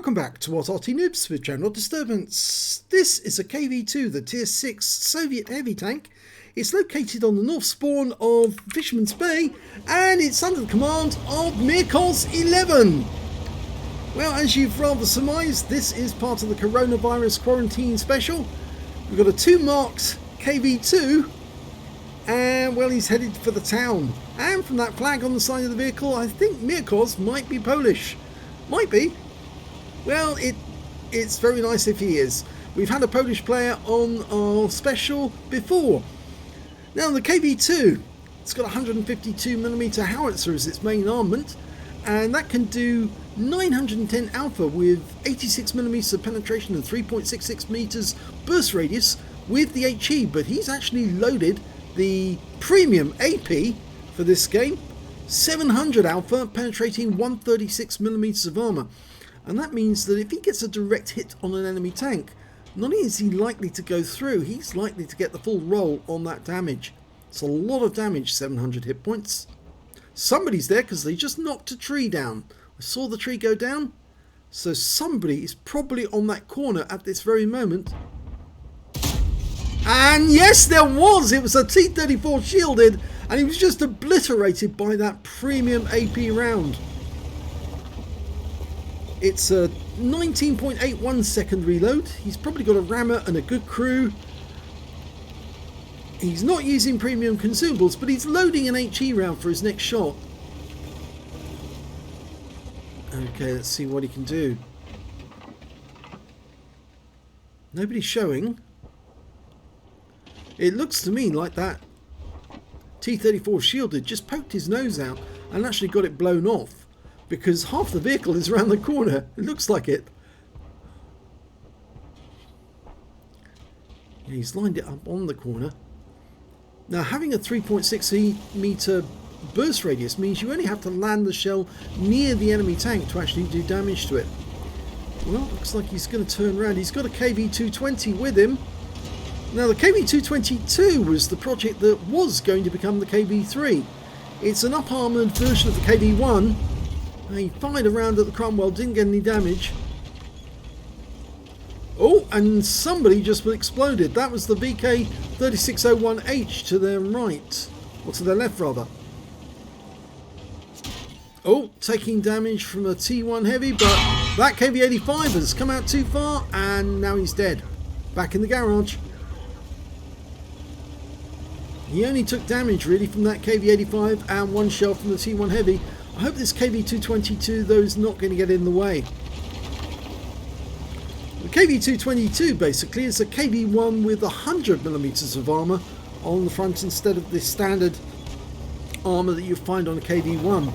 Welcome back to what Arty Noobs with General Disturbance. This is a KV-2, the Tier 6 Soviet heavy tank. It's located on the north spawn of Fisherman's Bay and it's under the command of Mirkos 11. Well, as you've rather surmised, this is part of the coronavirus quarantine special. We've got a 2 marked KV-2 and well, he's headed for the town. And from that flag on the side of the vehicle, I think Mirkos might be Polish. Might be. Well, it's very nice if he is. We've had a Polish player on our special before. Now the KV-2, it's got 152mm howitzer as its main armament, and that can do 910 alpha with 86mm of penetration and 3.66 meters burst radius with the HE, but he's actually loaded the premium AP for this game, 700 alpha, penetrating 136mm of armor. And that means that if he gets a direct hit on an enemy tank, not only is he likely to go through, he's likely to get the full roll on that damage. It's a lot of damage, 700 hit points. Somebody's there because they just knocked a tree down. I saw the tree go down. So somebody is probably on that corner at this very moment. And yes, there was! It was a T-34 shielded, and he was just obliterated by that premium AP round. It's a 19.81 second reload. He's probably got a rammer and a good crew. He's not using premium consumables, but he's loading an HE round for his next shot. Okay, let's see what he can do. Nobody's showing. It looks to me like that T-34 shielded just poked his nose out and actually got it blown off, because half the vehicle is around the corner. It looks like it. Yeah, he's lined it up on the corner. Now, having a 3.6 meter burst radius means you only have to land the shell near the enemy tank to actually do damage to it. Well, looks like he's going to turn around. He's got a KV-220 with him. Now, the KV-222 was the project that was going to become the KV-3. It's an up-armoured version of the KV-1. He fired around at the Cromwell, didn't get any damage. Oh, and somebody just exploded. That was the VK3601H to their right. Or to their left, rather. Oh, taking damage from a T1 heavy, but that KV-85 has come out too far, and now he's dead. Back in the garage. He only took damage, really, from that KV-85 and one shell from the T1 heavy. I hope this KV-222 though is not going to get in the way. The KV-222 basically is a KV-1 with 100mm of armour on the front instead of the standard armour that you find on a KV-1.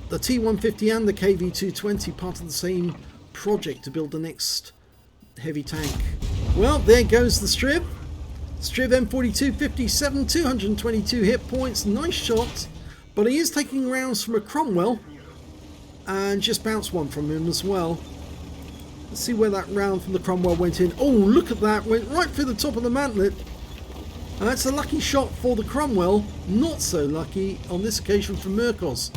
The T-150 and the KV-220 part of the same project to build the next heavy tank. Well, there goes the Strib. Strib M42 57, 222 hit points, nice shot. But he is taking rounds from a Cromwell and just bounced one from him as well. Let's see where that round from the Cromwell went in. Oh, look at that, went right through the top of the mantlet. That's a lucky shot for the Cromwell, not so lucky on this occasion for Mirkos.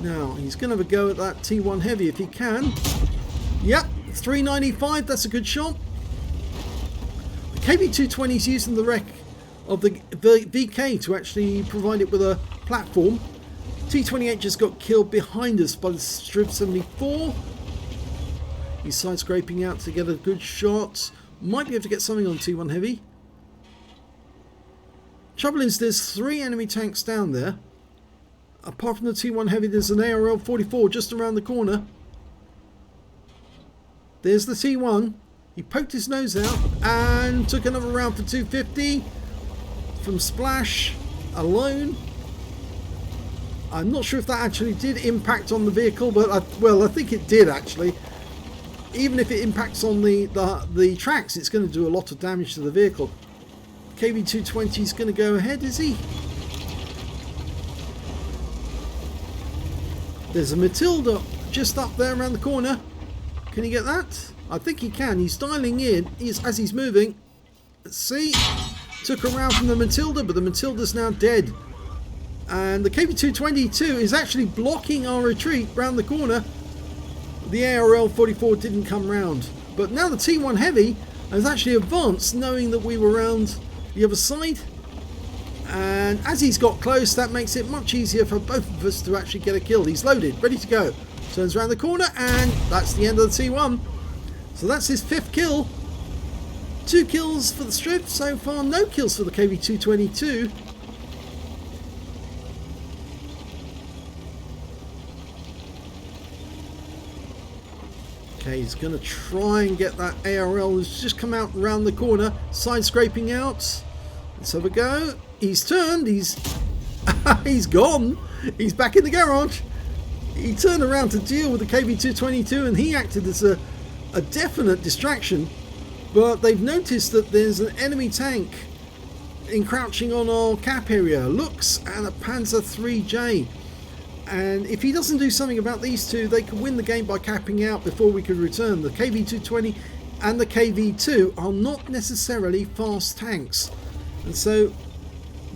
Now, he's going to have a go at that T1 heavy if he can. Yep, 395, that's a good shot. The KV-220 is using the wreck of the VK to actually provide it with a platform. T-28 just got killed behind us by the Strib 74. He's side scraping out to get a good shot. Might be able to get something on T1 heavy. Trouble is, there's 3 enemy tanks down there. Apart from the T1 heavy, there's an ARL 44 just around the corner. There's the T1. He poked his nose out and took another round for 250 from Splash alone. I'm not sure if that actually did impact on the vehicle, but I think it did actually. Even if it impacts on the tracks, it's going to do a lot of damage to the vehicle. KV-220 is going to go ahead, is he? There's a Matilda just up there around the corner. Can he get that? I think he can. He's dialing in as he's moving. Let's see. Took a round from the Matilda, but the Matilda's now dead. And the KV-222 is actually blocking our retreat round the corner. the ARL-44 didn't come round. But now the T1 Heavy has actually advanced, knowing that we were round the other side. And as he's got close, that makes it much easier for both of us to actually get a kill. He's loaded, ready to go. Turns around the corner, and that's the end of the T1. So that's his 5th kill. 2 kills for the strip so far, no kills for the KV-222. Okay, he's going to try and get that ARL who's just come out around the corner, side scraping out. Let's have a go. He's turned, he's gone. He's back in the garage. He turned around to deal with the KV-222 and he acted as a definite distraction. But they've noticed that there's an enemy tank encroaching on our cap area. Looks and a Panzer IIIJ. And if he doesn't do something about these two, they could win the game by capping out before we could return. The KV-220 and the KV-2 are not necessarily fast tanks. And so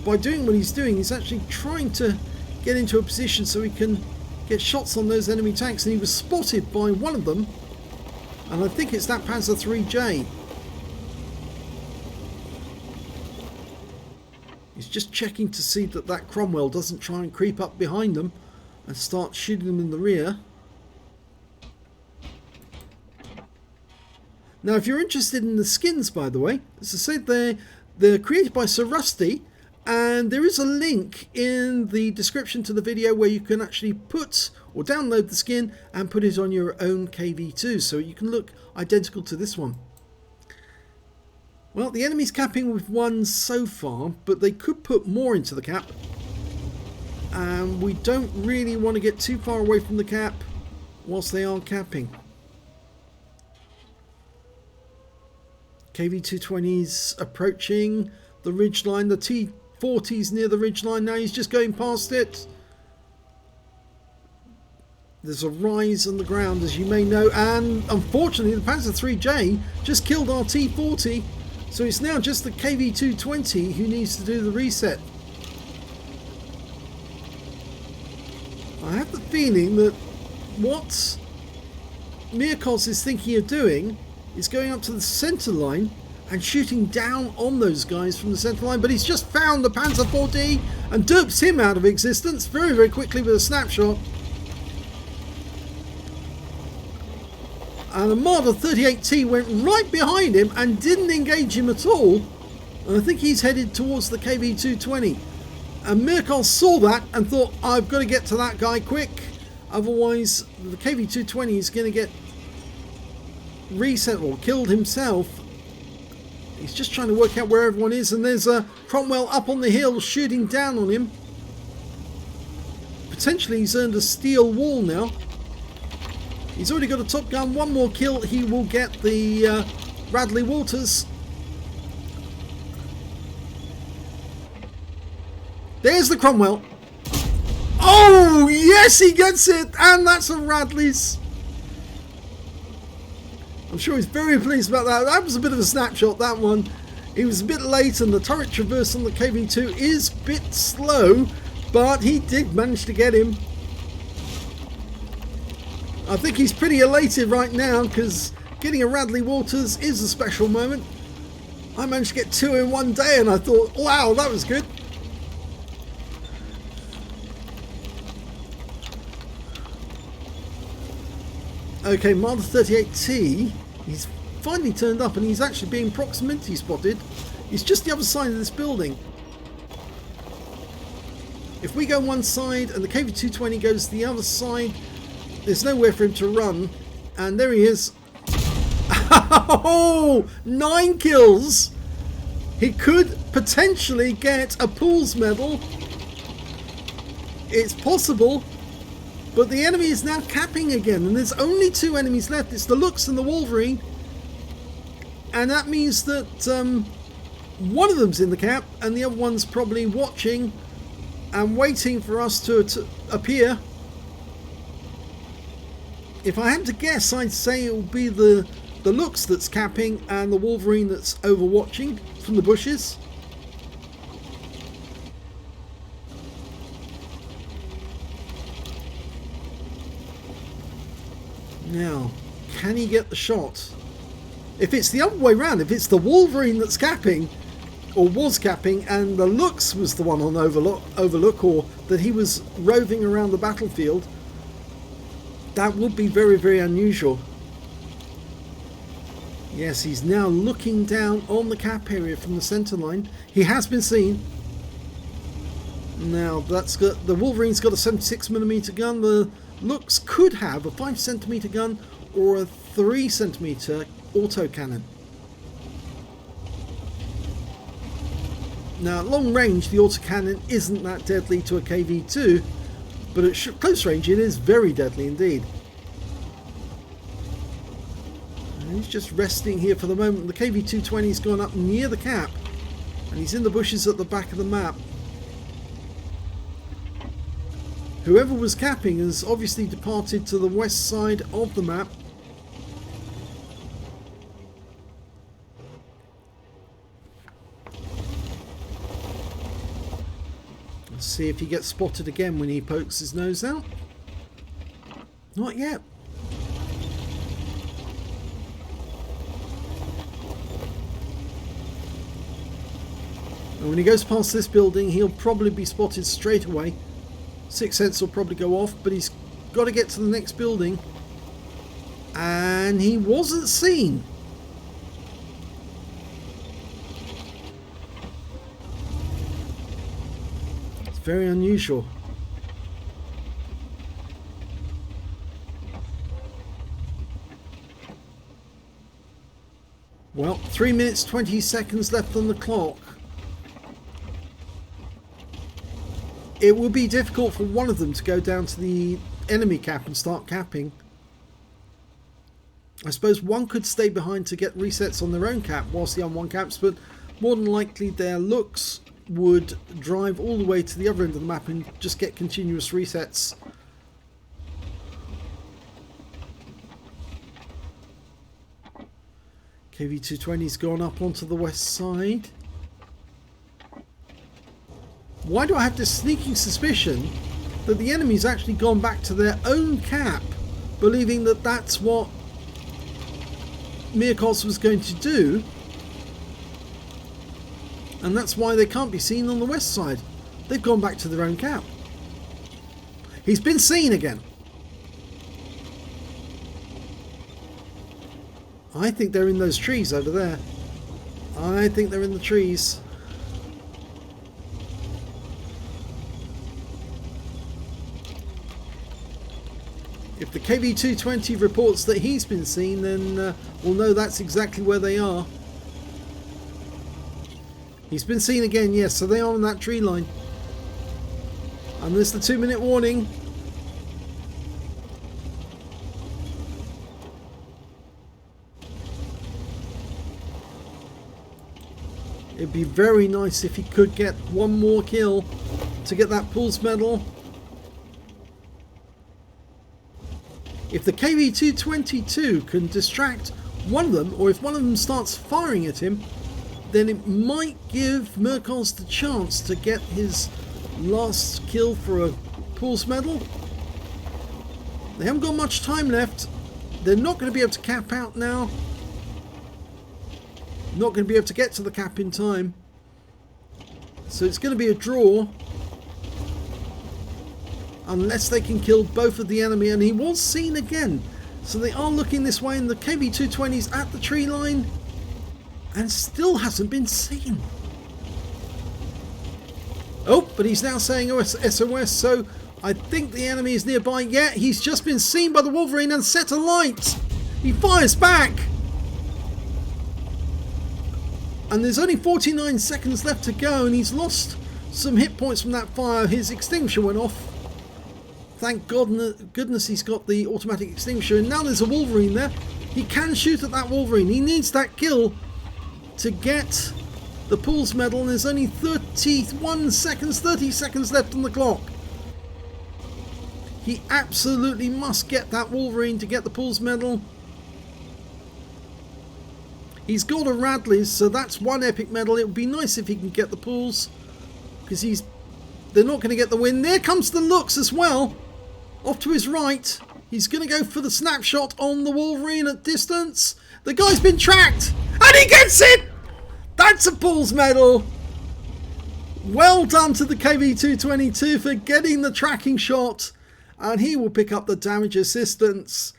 by doing what he's doing, he's actually trying to get into a position so he can get shots on those enemy tanks. And he was spotted by one of them. And I think it's that Panzer IIIJ. He's just checking to see that that Cromwell doesn't try and creep up behind them and start shooting them in the rear. Now, if you're interested in the skins, by the way, as I said, they're created by Sir Rusty, and there is a link in the description to the video where you can actually put or download the skin and put it on your own KV-2, so you can look identical to this one. Well, the enemy's capping with 1 so far, but they could put more into the cap. And we don't really want to get too far away from the cap whilst they are capping. KV-220's approaching the ridgeline. The T-40's near the ridgeline now. He's just going past it. There's a rise on the ground, as you may know. And unfortunately, the Panzer IIIJ just killed our T-40. So it's now just the KV-220 who needs to do the reset. I have the feeling that what Mirkos is thinking of doing is going up to the centre line and shooting down on those guys from the centre line. But he's just found the Panzer IV and derps him out of existence very, very quickly with a snapshot. And the Marder 38T went right behind him and didn't engage him at all. And I think he's headed towards the KV-220. And Mirkos saw that and thought, I've got to get to that guy quick. Otherwise, the KV-220 is going to get reset or killed himself. He's just trying to work out where everyone is. And there's a Cromwell up on the hill shooting down on him. Potentially he's earned a steel wall now. He's already got a top gun. 1 more kill, he will get the Radley Walters. There's the Cromwell. Oh, yes, he gets it. And that's a Radley's. I'm sure he's very pleased about that. That was a bit of a snapshot, that one. He was a bit late, and the turret traverse on the KV-2 is a bit slow, but he did manage to get him. I think he's pretty elated right now, because getting a Radley Walters is a special moment. I managed to get 2 in 1 day, and I thought, wow, that was good. Okay, Marder 38T, he's finally turned up and he's actually being proximity spotted. He's just the other side of this building. If we go one side and the KV-220 goes the other side, there's nowhere for him to run. And there he is. Oh, 9 kills. He could potentially get a Pools medal. It's possible. But the enemy is now capping again, and there's only 2 enemies left. It's the Lux and the Wolverine. And that means that one of them's in the cap, and the other one's probably watching and waiting for us to appear. If I had to guess, I'd say it will be the Lux that's capping and the Wolverine that's overwatching from the bushes. Now, can he get the shot? If it's the other way around, if it's the Wolverine that's capping, or was capping, and the Lux was the one on overlook, or that he was roving around the battlefield, that would be very, very unusual. Yes, he's now looking down on the cap area from the center line. He has been seen. Now that's got, the Wolverine's got a 76mm gun. The Lux could have a 5cm gun or a 3cm autocannon. Now at long range the autocannon isn't that deadly to a KV-2, but at close range it is very deadly indeed. And he's just resting here for the moment. The KV-220's gone up near the cap and he's in the bushes at the back of the map. Whoever was capping has obviously departed to the west side of the map. Let's see if he gets spotted again when he pokes his nose out. Not yet. And when he goes past this building, he'll probably be spotted straight away. Sixth sense will probably go off, but he's got to get to the next building. And he wasn't seen. It's very unusual. Well, 3 minutes 20 seconds left on the clock. It will be difficult for one of them to go down to the enemy cap and start capping. I suppose one could stay behind to get resets on their own cap whilst the other one caps, but more than likely their Lux would drive all the way to the other end of the map and just get continuous resets. KV-220's gone up onto the west side. Why do I have this sneaking suspicion that the enemy's actually gone back to their own cap, believing that that's what Mirkos was going to do, and that's why they can't be seen on the west side. They've gone back to their own cap. He's been seen again. I think they're in those trees over there. I think they're in the trees. If the KV-220 reports that he's been seen, then we'll know that's exactly where they are. He's been seen again, yes, so they are on that tree line. And there's the 2-minute warning. It'd be very nice if he could get one more kill to get that Pulse medal. If the KV-222 can distract one of them, or if one of them starts firing at him, then it might give Mirkos the chance to get his last kill for a Pulse medal. They haven't got much time left. They're not going to be able to cap out now. Not going to be able to get to the cap in time. So it's going to be a draw. Unless they can kill both of the enemy, and he was seen again. So they are looking this way, and the KV-220's at the tree line and still hasn't been seen. Oh, but he's now saying SOS, so I think the enemy is nearby. Yeah, he's just been seen by the Wolverine and set alight. He fires back. And there's only 49 seconds left to go, and he's lost some hit points from that fire. His extinguisher went off. Thank goodness he's got the automatic extinguisher, and now there's a Wolverine there. He can shoot at that Wolverine. He needs that kill to get the Pulse medal, and there's only 30 seconds left on the clock. He absolutely must get that Wolverine to get the Pulse medal. He's got a Radley's, so that's one epic medal. It would be nice if he can get the Pulse, because they're not going to get the win. There comes the Lux as well. Off to his right. He's going to go for the snapshot on the Wolverine at distance. The guy's been tracked, and he gets it! That's a Pulse medal. Well done to the KV-222 for getting the tracking shot, and he will pick up the damage assistance.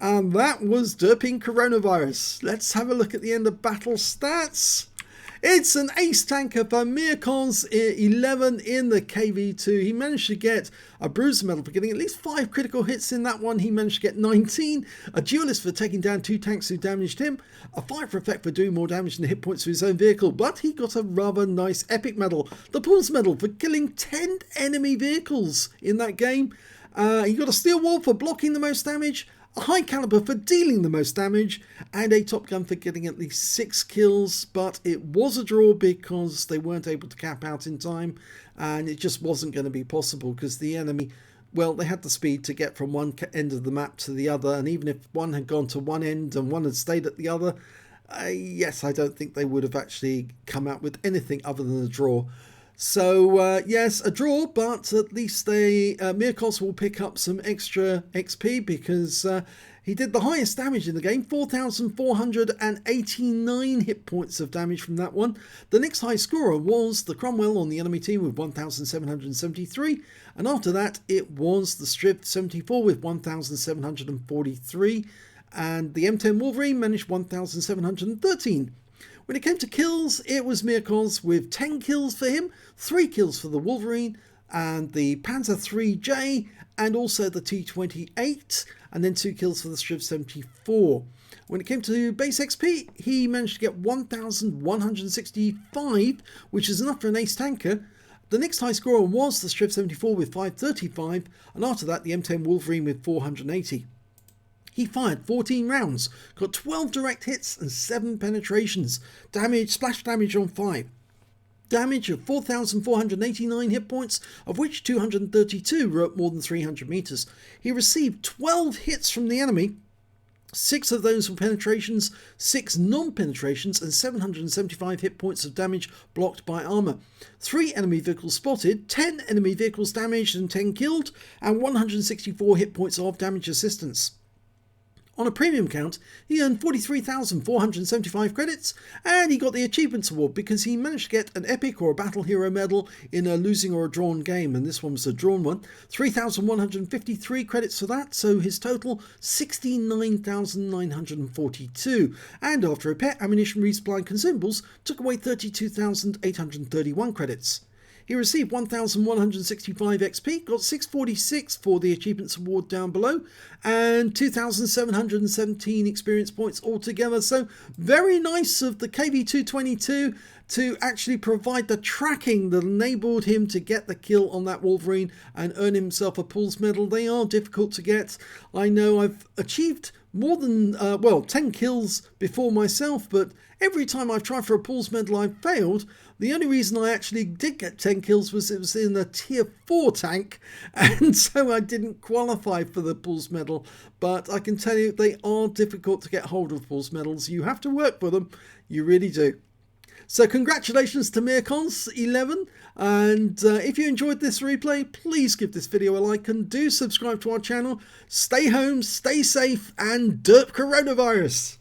And that was Derping Coronavirus. Let's have a look at the end of battle stats. It's an ace tanker for Mircons 11 in the KV-2. He managed to get a bruiser medal for getting at least 5 critical hits in that one. He managed to get 19. A duelist for taking down 2 tanks who damaged him. A fighter effect for doing more damage than the hit points for his own vehicle. But he got a rather nice epic medal. The Pulse medal for killing 10 enemy vehicles in that game. He got a steel wall for blocking the most damage. A high caliber for dealing the most damage, and a top gun for getting at least 6 kills, but it was a draw because they weren't able to cap out in time, and it just wasn't going to be possible because the enemy, well, they had the speed to get from one end of the map to the other, and even if one had gone to one end and one had stayed at the other, yes, I don't think they would have actually come out with anything other than a draw. So yes, a draw, but at least Mirkos will pick up some extra XP because he did the highest damage in the game, 4,489 hit points of damage from that one. The next high scorer was the Cromwell on the enemy team with 1,773, and after that it was the Striv 74 with 1,743, and the M10 Wolverine managed 1,713. When it came to kills, it was Mirkos with 10 kills for him, 3 kills for the Wolverine and the Panzer 3J and also the T28, and then 2 kills for the Striv 74. When it came to base XP, he managed to get 1,165, which is enough for an ace tanker. The next high scorer was the Striv 74 with 535, and after that the M10 Wolverine with 480. He fired 14 rounds, got 12 direct hits and 7 penetrations. Damage, splash damage on 5. Damage of 4,489 hit points, of which 232 were at more than 300 meters. He received 12 hits from the enemy. 6 of those were penetrations, 6 non-penetrations, and 775 hit points of damage blocked by armor. 3 enemy vehicles spotted, 10 enemy vehicles damaged and 10 killed, and 164 hit points of damage assistance. On a premium count, he earned 43,475 credits, and he got the Achievements Award because he managed to get an Epic or a Battle Hero medal in a losing or a drawn game, and this one was a drawn one. 3,153 credits for that, so his total 69,942. And after repair, ammunition, resupply and consumables took away 32,831 credits. He received 1,165 XP, got 646 for the Achievements Award down below, and 2,717 experience points altogether. So very nice of the KV-222 to actually provide the tracking that enabled him to get the kill on that Wolverine and earn himself a Pulse medal. They are difficult to get. I know I've achieved more than, 10 kills before myself, but every time I've tried for a Pulse medal I've failed. The only reason I actually did get 10 kills was it was in a tier 4 tank, and so I didn't qualify for the Pulse medal. But I can tell you they are difficult to get hold of Pulse medals. You have to work for them, you really do. So congratulations to Mircons 11, and if you enjoyed this replay, please give this video a like and do subscribe to our channel. Stay home, stay safe, and derp coronavirus!